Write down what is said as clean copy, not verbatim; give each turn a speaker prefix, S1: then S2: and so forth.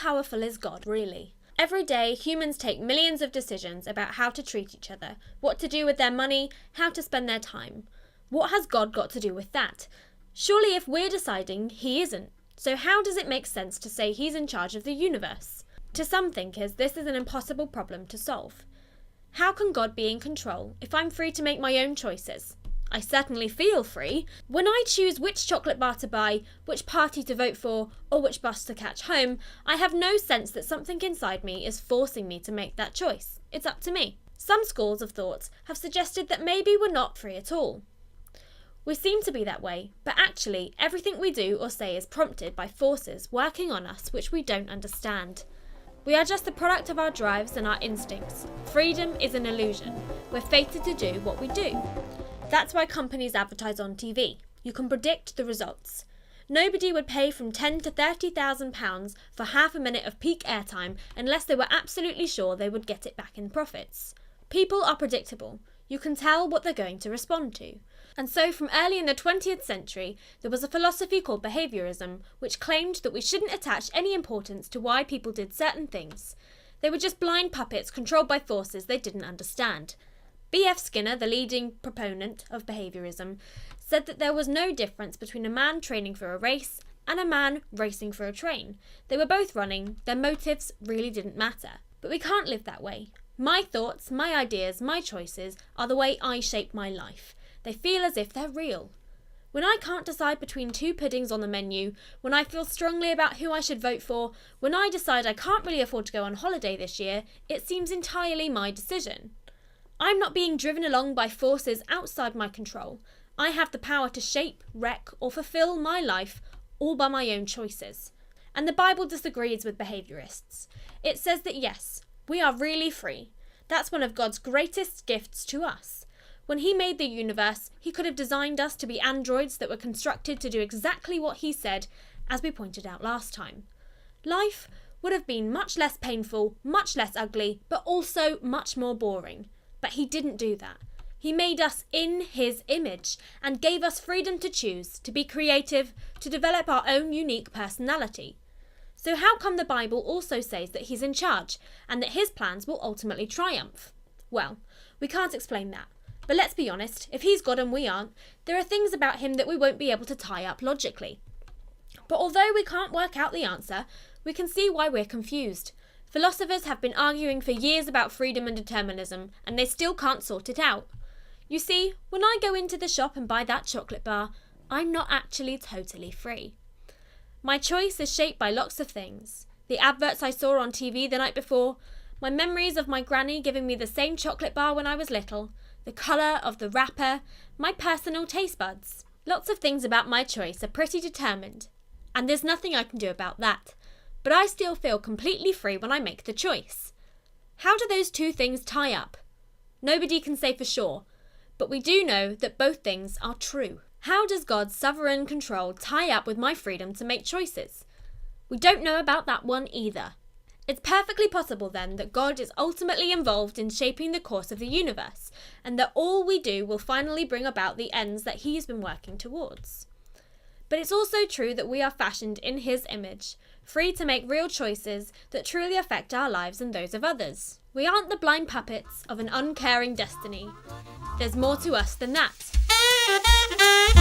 S1: powerful is God, really? Every day, humans take millions of decisions about how to treat each other, what to do with their money, how to spend their time. What has God got to do with that? Surely if we're deciding, he isn't. So how does it make sense to say he's in charge of the universe? To some thinkers, this is an impossible problem to solve. How can God be in control if I'm free to make my own choices? I certainly feel free. When I choose which chocolate bar to buy, which party to vote for, or which bus to catch home, I have no sense that something inside me is forcing me to make that choice. It's up to me. Some schools of thought have suggested that maybe we're not free at all. We seem to be that way, but actually everything we do or say is prompted by forces working on us which we don't understand. We are just the product of our drives and our instincts. Freedom is an illusion. We're fated to do what we do. That's why companies advertise on TV. You can predict the results. Nobody would pay from £10,000 to £30,000 for half a minute of peak airtime unless they were absolutely sure they would get it back in profits. People are predictable. You can tell what they're going to respond to. And so from early in the 20th century, there was a philosophy called behaviourism, which claimed that we shouldn't attach any importance to why people did certain things. They were just blind puppets controlled by forces they didn't understand. B.F. Skinner, the leading proponent of behaviourism, said that there was no difference between a man training for a race and a man racing for a train. They were both running, their motives really didn't matter. But we can't live that way. My thoughts, my ideas, my choices are the way I shape my life. They feel as if they're real. When I can't decide between two puddings on the menu, when I feel strongly about who I should vote for, when I decide I can't really afford to go on holiday this year, it seems entirely my decision. I'm not being driven along by forces outside my control. I have the power to shape, wreck, or fulfill my life all by my own choices. And the Bible disagrees with behaviourists. It says that yes, we are really free. That's one of God's greatest gifts to us. When he made the universe, he could have designed us to be androids that were constructed to do exactly what he said, as we pointed out last time. Life would have been much less painful, much less ugly, but also much more boring. But he didn't do that. He made us in his image and gave us freedom to choose, to be creative, to develop our own unique personality. So how come the Bible also says that he's in charge and that his plans will ultimately triumph? Well, we can't explain that. But let's be honest, if he's God and we aren't, there are things about him that we won't be able to tie up logically. But although we can't work out the answer, we can see why we're confused. Philosophers have been arguing for years about freedom and determinism, and they still can't sort it out. You see, when I go into the shop and buy that chocolate bar, I'm not actually totally free. My choice is shaped by lots of things. The adverts I saw on TV the night before, my memories of my granny giving me the same chocolate bar when I was little, the colour of the wrapper, my personal taste buds. Lots of things about my choice are pretty determined, and there's nothing I can do about that. But I still feel completely free when I make the choice. How do those two things tie up? Nobody can say for sure, but we do know that both things are true. How does God's sovereign control tie up with my freedom to make choices? We don't know about that one either. It's perfectly possible then that God is ultimately involved in shaping the course of the universe, and that all we do will finally bring about the ends that he's been working towards. But it's also true that we are fashioned in his image, free to make real choices that truly affect our lives and those of others. We aren't the blind puppets of an uncaring destiny. There's more to us than that.